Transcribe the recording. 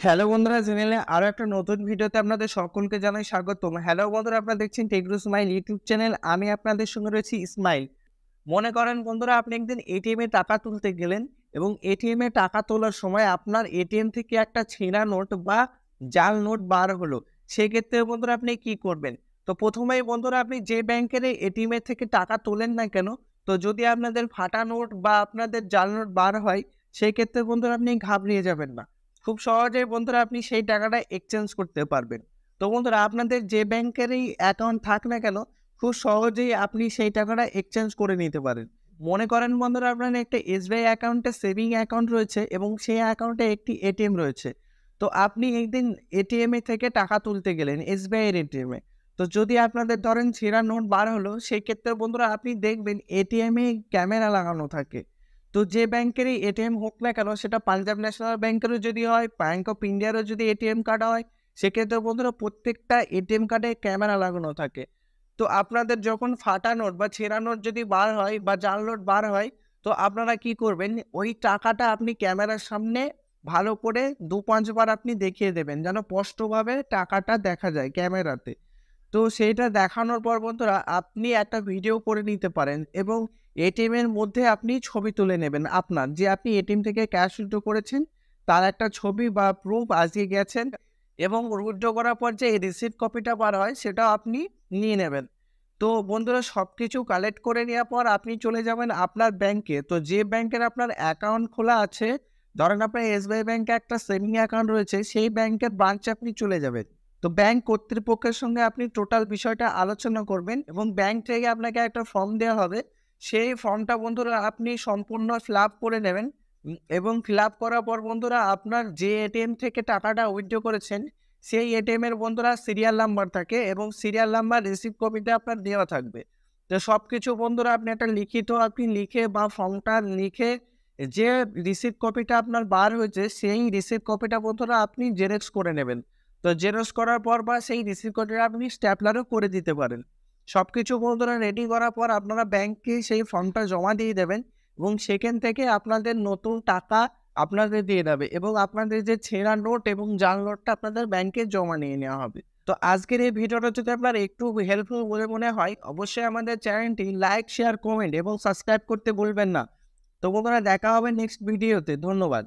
Hello বন্ধুরা, চ্যানেলে আরো একটা নতুন ভিডিওতে আপনাদের সকলকে জানাই স্বাগতম। হ্যালো বন্ধুরা, আপনারা দেখছেন টেকরু স্মাইল ইউটিউব চ্যানেল। আমি আপনাদের সঙ্গে রয়েছি ইসমাইল। মনে করেন বন্ধুরা, আপনি একদিন এটিএম এ টাকা তুলতে গেলেন এবং এটিএম এ টাকা তোলার সময় আপনার এটিএম থেকে একটা ছেঁড়া নোট বা জাল নোট বার হলো। সেক্ষেত্রে বন্ধুরা আপনি কি করবেন? তো প্রথমেই বন্ধুরা, আপনি যে ব্যাংকের এটিএম এর থেকে টাকা তোলেন না কেন, তো যদি আপনাদের ফাটা নোট বা আপনাদের জাল নোট বার হয়, সেক্ষেত্রে বন্ধুরা আপনি ঘাবড়িয়ে যাবেন না। খুব সহজেই বন্ধুরা আপনি সেই টাকাটা এক্সচেঞ্জ করতে পারবেন। তো বন্ধুরা, আপনাদের যে ব্যাংকেরই অ্যাকাউন্ট থাক না কেন, খুব সহজেই আপনি সেই টাকাটা এক্সচেঞ্জ করে নিতে পারেন। মনে করেন বন্ধুরা, আপনার একটা এসবিআই অ্যাকাউন্টে সেভিং অ্যাকাউন্ট রয়েছে এবং সেই অ্যাকাউন্টে একটি এটিএম রয়েছে। তো আপনি একদিন এটিএম এ থেকে টাকা তুলতে গেলেন এসবিআই এর এটিএম এ। তো যদি আপনাদের ধরেন ছেঁড়া নোট বার হলো, সেক্ষেত্রে বন্ধুরা আপনি দেখবেন এটিএম এ ক্যামেরা লাগানো থাকে। তো যে ব্যাংকেরই এটিএম হোক না কেন, সেটা পাঞ্জাব ন্যাশনাল ব্যাংকেরও যদি হয়, ব্যাংক অফ ইন্ডিয়ারও যদি এটিএম কার্ড হয়, সেক্ষেত্রে বন্ধুরা প্রত্যেকটা এটিএম কার্ডে ক্যামেরা লাগানো থাকে। তো আপনাদের যখন ফাটা নোট বা ছেঁড়া নোট যদি বার হয় বা জাল নোট বার হয়, তো আপনারা কি করবেন? ওই টাকাটা আপনি ক্যামেরার সামনে ভালো করে ২-৫ বার আপনি দেখিয়ে দেবেন, যেন স্পষ্টভাবে টাকাটা দেখা যায় ক্যামেরাতে। তো সেইটা দেখানোর পর বন্ধুরা আপনি একটা ভিডিও করে নিতে পারেন এবং এটিএম এর মধ্যে আপনি ছবি তুলে নেবেন আপনার, যে আপনি এটিএম থেকে ক্যাশ উইথড্র করেছেন তার একটা ছবি বা প্রুফ আজকে গেছেন, এবং উইথড্র করার পর যে রিসিপ্ট কপিটা বার হয় সেটাও আপনি নিয়ে নেবেন। তো বন্ধুরা, সবকিছু কালেক্ট করে নেওয়ার পর আপনি চলে যাবেন আপনার ব্যাংকে। তো যে ব্যাংকের আপনার অ্যাকাউন্ট খোলা আছে, ধরেন আপনার এসবিআই ব্যাংকে একটা সেভিং অ্যাকাউন্ট রয়েছে, সেই ব্যাংকের ব্রাঞ্চে আপনি চলে যাবেন। তো ব্যাংক কর্তৃপক্ষের সঙ্গে আপনি টোটাল বিষয়টা আলোচনা করবেন এবং ব্যাংক থেকে আপনাকে একটা ফর্ম দেওয়া হবে। সেই ফর্মটা বন্ধুরা আপনি সম্পূর্ণ ফিল আপ করে নেবেন। এবং ফিল আপ করার পর বন্ধুরা আপনার যে এটিএম থেকে টাকাটা উইথড্র করেছেন, সেই এটিএম এর বন্ধুরা সিরিয়াল নাম্বার থাকে এবং সিরিয়াল নাম্বার রিসিপ্ট কপিতে আপনার দেওয়া থাকবে। তো সবকিছু বন্ধুরা আপনি একটা লিখিত আপনি লিখে বা ফর্মটা লিখে, যে রিসিপ্ট কপিটা আপনার বার হয়েছে সেই রিসিপ্ট কপিটা বন্ধুরা আপনি জেরক্স করে নেবেন। তো জেরক্স করার পর বা সেই রিসিপ্ট কপিটা আপনি স্ট্যাপলারও করে দিতে পারেন। সবকিছু বন্ধুরা রেডি করার পর আপনারা ব্যাংকে সেই ফর্মটা জমা দিয়ে দেবেন এবং সেখান থেকে আপনাদের নতুন টাকা আপনাদের দিয়ে দেবে এবং আপনাদের যে ছেঁড়া নোট এবং জাল নোটটা আপনাদের ব্যাংকে জমা নিয়ে নেওয়া হবে। তো আজকের এই ভিডিওটা যদি আপনার একটু হেল্পফুল বলে মনে হয়, অবশ্যই আমাদের চ্যানেলটি লাইক, শেয়ার, কমেন্ট এবং সাবস্ক্রাইব করতে ভুলবেন না। তো বন্ধুরা, দেখা হবে নেক্সট ভিডিওতে। ধন্যবাদ।